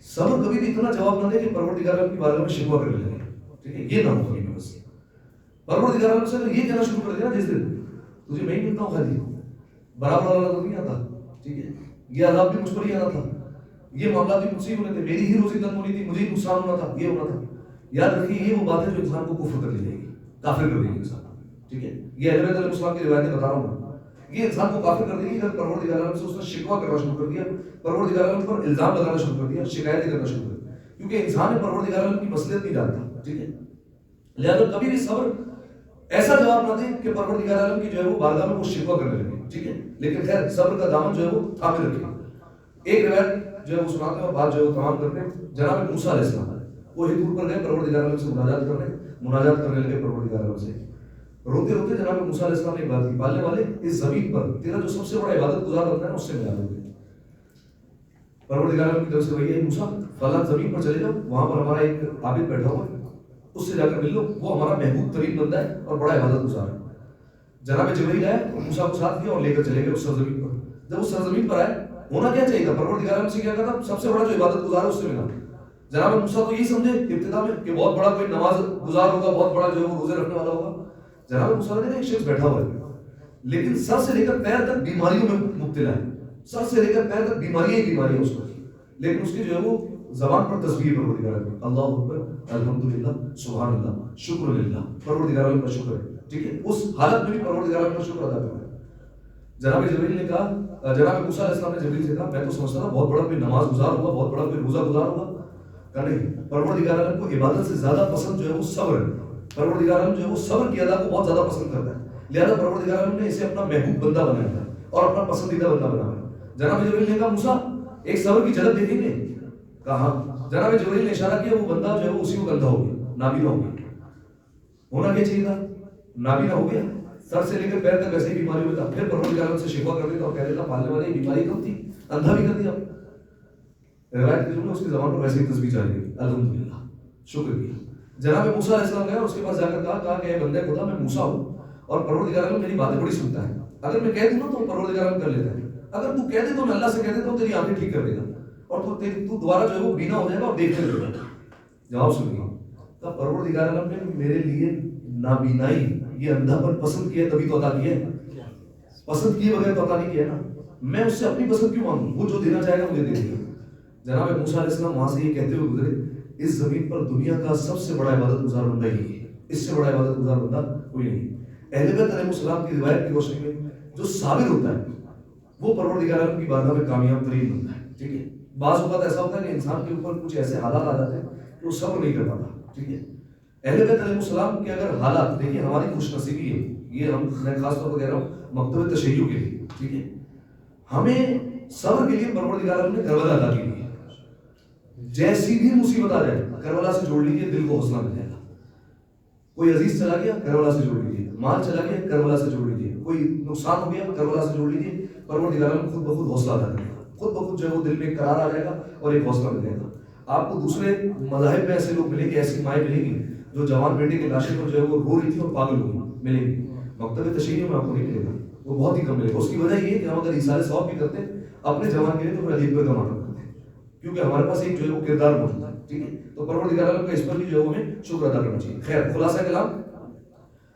صبر کبھی بھی اتنا جواب نہ دے کہ پروردگار عالم کی بارگاہ میں شکوہ کرنے لگے، ٹھیک ہے، یہ نہ ہو کبھی بھی بس۔ پروردگار عالم سے اگر یہ کہنا شروع کر دیا جس دن تجھے میں ہی ملتا ہوں خالی، برابر والا تو نہیں آتا، ٹھیک ہے، یہ عذاب بھی مجھ پر ہی آنا تھا، یہ معاملات بھی مجھ سے ہی ہونے تھے، میری ہی روزی تنگ ہونی تھی، مجھے ہی نقصان ہونا تھا، یہ ہونا تھا۔ یاد رکھیے یہ وہ بات ہے جو انسان کو کفر کر لے جائے گی، کافر کر دے گی انسان، ٹھیک ہے، یہ اہل بیت علیہ السلام کی روایتیں بتا رہا ہوں میں، یہ انسان کو کافر کر دے گی اگر پروردگار عالم سے اس نے شکوہ کرنا شروع کر دیا، پروردگار عالم پر الزام لگانا شروع کر دیا، شکایتیں کرنا شروع کر دیا، کیونکہ انسان پروردگار عالم کی مصلحت نہیں جانتا، ٹھیک ہے، لہذا کبھی بھی صبر ایسا جواب نہ دیں کہ پروردگار عالم کی جو ہے وہ بارگاہ میں وہ شکوہ کرنے لگے، ٹھیک ہے، لیکن خیر صبر کا دامن جو ہے وہ تھامے رکھے۔ ایک روایت جو ہے وہ سناتے ہیں اور بات جو ہے وہ تمام کرتے ہیں، جناب موسیٰ علیہ السلام وہ ہندور پر گئے پروردگار عالم سے مناجات کرنے لگے پروردگار عالم سے، روتے روتے جناب موسیٰ علیہ السلام نے ایک بات کی، پالنے والے اس زمین پر تیرا جو سب سے بڑا عبادت گزار بنتا ہے نا اس سے ملا دو گے۔ پروردگار عالم کی طرف سے وہی ہے موسیٰ فلاں زمین پر چلے جاؤ، وہاں پر ہمارا ایک عابد بیٹھا ہوا ہے، اس سے جا کر مل لو، وہ ہمارا محبوب ترین بندہ ہے اور بڑا عبادت گزار ہے۔ جناب جبرائیل آئے اور موسیٰ کو ساتھ کیا اور لے کر چلے گئے اس سرزمین پر۔ جب اس سرزمین پر آئے ہونا کیا چاہیے تھا، پروردگار عالم سے کیا کہا تھا سب سے بڑا جو عبادت گزار ہے اس سے ملا۔ جناب موسیٰ تو یہی سمجھے ابتدا میں کہ بہت بڑا کوئی نماز گزار ہوگا، بہت بڑا جو ہے وہ روزے رکھنے والا ہوگا۔ جناب موسیٰ نے ایک شخص بیٹھا ہوا ہے لیکن سر سے لے کر پیر تک بیماریوں میں مبتلا ہے، سر سے لے کر پیر تک بیماریاں ہی بیماریاں اس کو، لیکن اس کی جو ہے وہ زبان پر تسبیح پروردگار عالم، اللہ اکبر، الحمدللہ، سبحان اللہ، شکر للہ، پروردگار عالم کا شکر ہے، ٹھیک ہے، اس حالت میں بھی پروردگار عالم کا شکر ادا کرنا ہے۔ جناب جبرائیل نے کہا، جناب موسیٰ علیہ السلام نے جبرائیل سے کہا میں تو سمجھتا تھا بہت بڑا کوئی نماز گزار ہوگا، بہت بڑا کوئی روزہ گزار ہوگا، کہا نہیں، پروردگار عالم کو عبادت سے زیادہ پسند جو ہے وہ صبر ہے، پروردگار عالم جو ہے وہ صبر کی ادا کو بہت زیادہ پسند کرتا ہے، لہذا پروردگار عالم نے اسے اپنا محبوب بندہ بنایا ہے اور اپنا پسندیدہ بندہ بنایا ہے۔ جناب جبرائیل نے کہا موسیٰ ایک صبر کی جھلک دیکھیں گے، کہا جناب جبرائیل نے اشارہ کیا وہ بندہ جو ہے وہ اسی کو گندھا ہو گیا، نابینا ہو گیا۔ ہونا کیا چاہیے تھا، نابینا ہو گیا، سر سے لے کر پیر تک ویسے ہی بیماری ہوتا، پھر پروردگار عالم سے شکوہ کر دیتا اور کہہ دیتا پالنے والے بیماری کم تھی، اندھا بھی کر دیا۔ روایت کے جملے اس کی زبان پر ویسے ہی تسبیح جاری گئی، الحمدللہ، شکر کیا۔ جناب موسیٰ علیہ السلام گئے اور اس کے پاس جا کر کہا کہ اے بندے خدا میں موسیٰ ہوں اور پروردگار عالم میری باتیں بڑی سنتا ہے، اگر میں کہہ دوں نا تو پروردگار عالم کر لیتا ہے، اگر تو کہہ دے تو میں اللہ سے کہہ دیتا ہوں تیری آنکھیں ٹھیک کر دے گا اور تو دوبارہ جو ہے وہ بینا ہو جائے گا اور دیکھنے لگے گا۔ جواب سنیے، کہا پروردگار عالم نے میرے لیے نابینائی یہ اندھا پن پسند کیا تبھی تو عطا کیا ہے، پسند کیے بغیر تو عطا نہیں کیا نا، میں اس سے اپنی پسند کیوں مانگوں، وہ جو دینا چاہے گا مجھے دے دے گا۔ جناب موسیٰ علیہ السلام وہاں سے یہ کہتے ہوئے گزرے اس زمین پر دنیا کا سب سے بڑا عبادت گزار بندہ یہی ہے، اس سے بڑا عبادت گزار بندہ کوئی نہیں۔ اہل بیت علیہ السلام کی روایت کی روشنی میں جو صابر ہوتا ہے وہ پروردگار عالم کی بارگاہ میں کامیاب ترین بندہ ہے، ٹھیک ہے۔ بعض اوقات ایسا ہوتا ہے کہ انسان کے اوپر کچھ ایسے حالات آ جاتے ہیں کہ وہ صبر نہیں کر پاتا، ٹھیک ہے۔ اہل بیت علیہ السلام کے اگر حالات دیکھیے، ہماری خوش نصیبی ہے یہ، میں خاص طور پر کہہ رہا ہوں مکتب تشیع کے لیے، ٹھیک ہے، ہمیں صبر کے لیے پروردگار عالم نے کربلا عطا کی ہے۔ جیسی بھی مصیبت آ جائے کربلا سے جوڑ لیجیے، دل کو حوصلہ مل جائے گا۔ کوئی عزیز چلا گیا کربلا سے جوڑ لیجیے، مال چلا گیا کربلا سے جوڑ لیجیے، کوئی نقصان ہو گیا کربلا سے جوڑ لیجیے، پروردگار عالم خود بخود حوصلہ ادا کرے گا، خود بخود جو ہے وہ دل میں قرار آ جائے گا اور ایک حوصلہ مل جائے گا۔ آپ کو دوسرے مذاہب میں ایسے لوگ ملیں گے، ایسی مائیں ملیں گی جو جوان بیٹے کی لاشیں پر جو ہے وہ رو رہی تھی اور پاگل ہو گئی، ملیں گی۔ مکتب تشیع میں آپ کو نہیں ملے گا، وہ بہت ہی کم ملے گا۔ اس کی وجہ یہ ہے کہ ہم اگر ایثار ثواب بھی کرتے ہیں اپنے جوان کے لیے تو پھر عجیب پر کمانا کرتے ہیں، کیونکہ ہمارے پاس ایک جو ہے وہ کردار موجود ہے، ٹھیک ہے۔ تو پروردگار عالم کا اس پر بھی جو ہے ہمیں شکر ادا کرنا چاہیے۔ خیر خلاصہ کلام،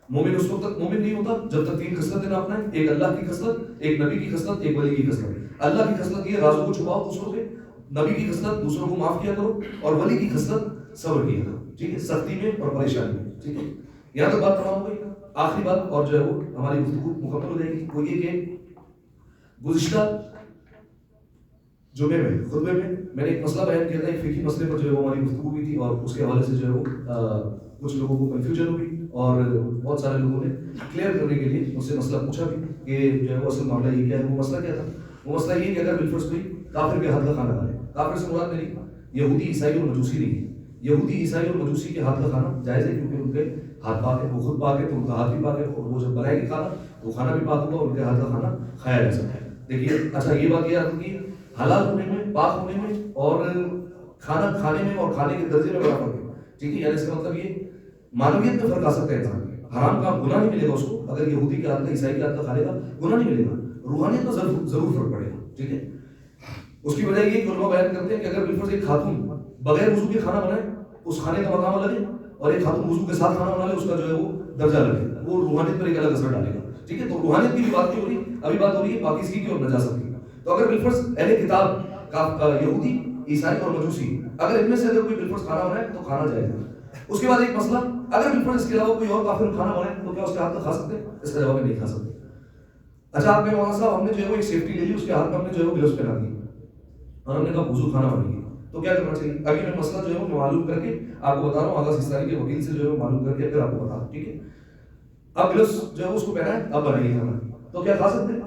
مومن اس وقت تک مومن نہیں ہوتا جب تک تین خصلتیں نہ اپنائیں، ایک اللہ کی خصلت، ایک نبی کی خصلت، ایک ولی کی خصلت۔ اللہ کی خصلت یہ رازوں کو چھپاؤ دوسروں کے، نبی کی خصلت دوسروں کو معاف کیا کرو، اور ولی کی خصلت صبر کیا کرو، ٹھیک ہے، سختی میں اور پریشانی میں، ٹھیک ہے۔ یہاں تک بات تمام ہو گئی۔ آخری بات اور جو ہے وہ ہماری گفتگو مکمل ہو جائے گی، وہ یہ کہ گزشتہ جمعے میں خطبے میں میں نے ایک مسئلہ بیان کیا تھا، ایک فقہی مسئلے پر جو ہے وہ ہماری گفتگو ہوئی تھی، اور اس کے حوالے سے جو ہے وہ کچھ لوگوں کو کنفیوژن ہوئی، اور بہت سارے لوگوں نے کلیئر کرنے کے لیے مجھ سے مسئلہ پوچھا بھی کہ جو ہے وہ اصل معاملہ یہ کیا ہے۔ وہ مسئلہ کیا تھا؟ وہ مسئلہ یہ کہ اگر بالفرض کوئی کافر کے ہاتھ کا کھانا کھائے، کافر سے مراد میری یہودی عیسائی اور مجوسی نہیں ہے، یہودی عیسائی اور مجوسی کے ہاتھ کا کھانا جائز ہے، کیونکہ ان کے ہاتھ پاک ہے، وہ خود پاک ہے تو ان کا ہاتھ بھی پاک ہے، اور وہ جب بنائے گی کھانا تو کھانا بھی پاک ہوگا، اور ان کے ہاتھ کا کھانا کھایا جا سکتا ہے۔ دیکھیے اچھا یہ بات یاد رکھیے، حلال ہونے میں، پاک ہونے میں، اور کھانا کھانے میں اور کھانے کے درجے میں بڑا فرق ہے، ٹھیک ہے؟ یعنی اس کا مطلب یہ معنویت میں فرق آ سکتا ہے انسان کے، حرام کا گناہ نہیں ملے گا اس کو، اگر یہودی کے ہاتھ کا عیسائی کے ہاتھ کا کھانے کا گناہ نہیں ملے گا، روحانیت میں ضرور فرق پڑے گا، ٹھیک ہے؟ اس کی وجہ یہ کہ علماء بیان کرتے ہیں کہ اگر بالفرض ایک خاتون بغیر وضو کے کھانا بنائے، اس کھانے کا مقام الگ ہے، اور ایک خاتون وضو کے ساتھ کھانا بنا لے، اس کا جو ہے وہ درجہ الگ ہے، وہ روحانیت پر ایک الگ اثر ڈالے گا، ٹھیک ہے؟ تو روحانیت کی بھی بات نہیں ہو رہی، ابھی بات ہو رہی ہے پاکیزگی کی اور نجاست کی۔ تو اگر بالفرض اہل کتاب کا یہودی عیسائی اور مجوسی، اگر ان میں سے اگر کوئی بالفرض کھانا بنائے تو کھانا جائز ہے۔ اس کے بعد ایک مسئلہ، اگر بالفرض اس کے علاوہ کوئی اور کافر کھانا بنائے تو کیا اس کے ہاتھ کا کھا سکتے ہیں؟ اس کا جواب ہے نہیں کھا سکتے۔ اچھا آپ نے وہاں صاحب ہم نے جو ہے وہ ایک سیفٹی لے لی، اس کے ہاتھ میں ہم نے جو ہے وہ گلوز پہنا دی، اور ہم نے کہا وضو کھانا بنے گی، تو کیا کرنا چاہیے؟ ابھی میں مسئلہ جو ہے وہ معلوم کر کے آپ کو بتا رہا ہوں، آغاز سستانی کے وکیل سے جو ہے وہ معلوم کر کے پھر آپ کو بتا رہا ہوں، ٹھیک ہے؟ اب گلوز جو ہے اس کو پہنا ہے، اب بنائیے کھانا، تو کیا کھا سکتے ہیں؟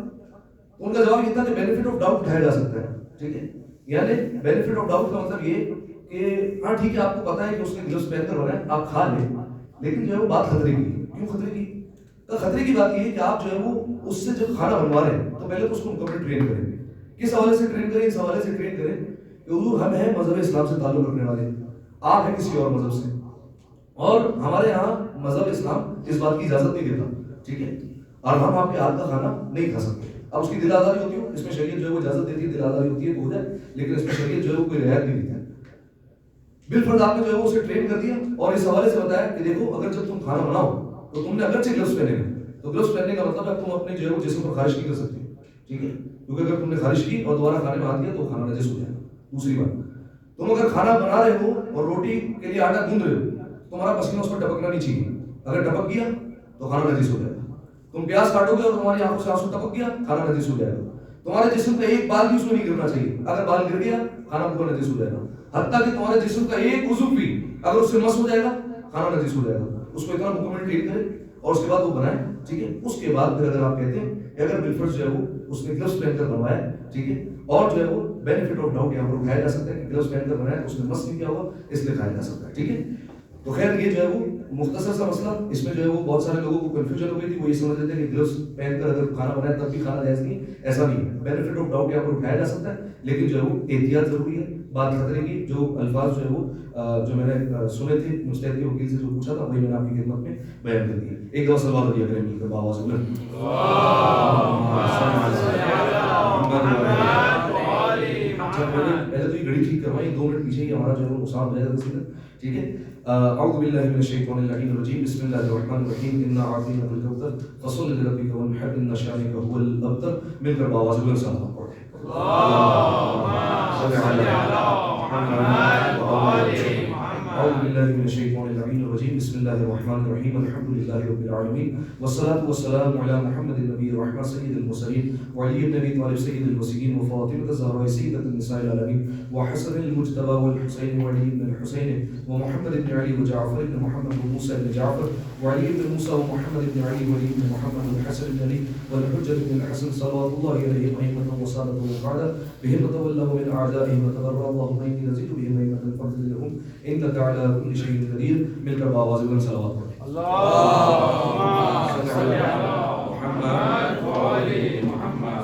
ان کا جواب یہ تھا کہ بینیفٹ آف ڈاؤٹ اٹھایا جا سکتا ہے، ٹھیک ہے؟ یعنی بینیفٹ آف ڈاؤٹ کا مطلب یہ کہ ہاں ٹھیک ہے آپ کو پتا ہے کہ اس نے گلوز پہن کر بنایا، آپ کھا لیں، لیکن جو ہے وہ بات خطرے کی ہے۔ کیوں خطرے کی؟ تو خطرے کی بات یہ ہے کہ آپ جو ہے وہ اس سے جب کھانا بنوا رہے ہیں تو پہلے تو اس کو مکمل ٹرین کریں گے۔ کس حوالے سے ٹرین کریں؟ اس حوالے سے ٹرین کریں کہ حضور ہم ہیں مذہب اسلام سے تعلق رکھنے والے، آپ ہیں کسی اور مذہب سے، اور ہمارے یہاں مذہب اسلام اس بات کی اجازت نہیں دیتا، ٹھیک ہے؟ اور ہم آپ کے ہاتھ کا کھانا نہیں کھا سکتے۔ اب اس کی دل آزاری ہوتی ہے، اس میں شریعت جو ہے وہ اجازت دیتی ہے، دل آزاری ہوتی ہے تو ہو جائے، لیکن اس میں شریعت جو ہے وہ کوئی رعایت نہیں دیتی ہے۔ بالفرض آپ نے جو ہے وہ اسے ٹرین کر دیا اور اس حوالے سے بتایا کہ دیکھو اگر جب تم کھانا بناؤ تو تم نے اگرچہ گلوز پہنے ہیں، تو گلوز پہننے کا مطلب ہے تم اپنے جو ہے وہ جسم پر خارش نہیں کر سکتے، ٹھیک ہے؟ کیونکہ اگر تم نے خارش کی اور دوبارہ کھانے میں ہاتھ دیا تو کھانا نجس ہو جائے گا۔ دوسری بات، تم اگر کھانا بنا رہے ہو اور روٹی کے لیے آٹا گوندھ رہے ہو، تمہارا پسینہ اس پر ٹپکنا نہیں چاہیے، اگر ٹپک گیا تو کھانا نجس ہو جائے گا۔ تم پیاز کاٹو گے اور تمہاری آنکھوں سے آنسو ٹپک گیا، کھانا نجس ہو جائے گا۔ تمہارے جسم کا ایک بال بھی اس میں نہیں گرنا چاہیے، اگر بال گر گیا کھانا پورا نجس ہو جائے گا۔ حتیٰ کہ تمہارے جسم کا ایک عضو بھی اگر اس سے مس ہو جائے گا کھانا نجس ہو جائے گا۔ اس کو اتنا مکمل ٹرین کرے اور اس کے بعد وہ بنائے، ٹھیک ہے؟ اس کے بعد پھر اگر آپ کہتے ہیں کہ اگر بالفرض جو ہے وہ اس نے گلوز پہن کر بنوایا، ٹھیک ہے، اور جو ہے وہ بینیفٹ آف ڈاؤٹ یہاں پر اٹھایا جا سکتا ہے کہ گلوز پہن کر بنایا تو اس نے مس نہیں کیا ہوگا، اس لیے کھایا جا سکتا ہے، ٹھیک ہے؟ تو خیر یہ جو ہے وہ مختصر سا مسئلہ، اس میں جو ہے وہ بہت سارے لوگوں کو کنفیوژن ہو گئی تھی، وہ یہ سمجھ لیتے ہیں کہ گلوز پہن کر اگر کھانا بنائے تب بھی کھانا جائز نہیں، ایسا نہیں ہے۔ بینیفٹ آف ڈاؤٹ یہاں پر اٹھایا جا سکتا ہے، لیکن جو ہے وہ احتیاط ضروری ہے، بات خطرے کی۔ جو الفاظ جو ہے وہ جو میں نے سنے تھے مستحق کے وکیل سے جو پوچھا تھا وہی میں نے آپ کی خدمت میں بیان کر دیا۔ ایک دفعہ صلوات دیا کریں مل کر بآواز بلند۔ پہلے تو یہ گھڑی ٹھیک کروائی، 2 منٹ پیچھے ہی ہمارا جو ہے وہ نقصان ہو جائے گا، ٹھیک ہے؟ اعوذ باللہ من الشیطان اللعین الرجیم، بسم اللہ الرحمن الرحیم، انا اعطیناک الکوثر فصل لربک وانحر ان شانک هو الابتر۔ مل کر بآواز بلند صلوات پڑھیں۔ اللهم صل علی محمد وآل محمد۔ اعوذ باللہ من الشیطان اللعین الرجیم، بسم اللہ الرحمن الرحیم، الحمد للہ رب العالمین، والصلاة والسلام علی محمد النبی الرحمہ سید المرسلین، وعلی بن ابی طالب سید الوصیین، وفاطمة الزہراء سیدۃ النساء العالمین، وحسن المجتبی والحسین وعلی بن الحسین، ومحمد بن علی وجعفر بن محمد وموسى بن جعفر، وعلی بن موسى ومحمد بن علی وعلی بن محمد والحسن بن علی والحجة بن الحسن صلوات اللہ علیہم ائمة وسادة وقعدة بهم تولوا من اعدائهم وتبرأ اللهم اني نزيد بهم ائمة الفضل لهم انك على كل شيء قدیر۔ مل کر بآواز بلند صلوات پڑھیں۔ اللهم صل علی محمد وآل محمد۔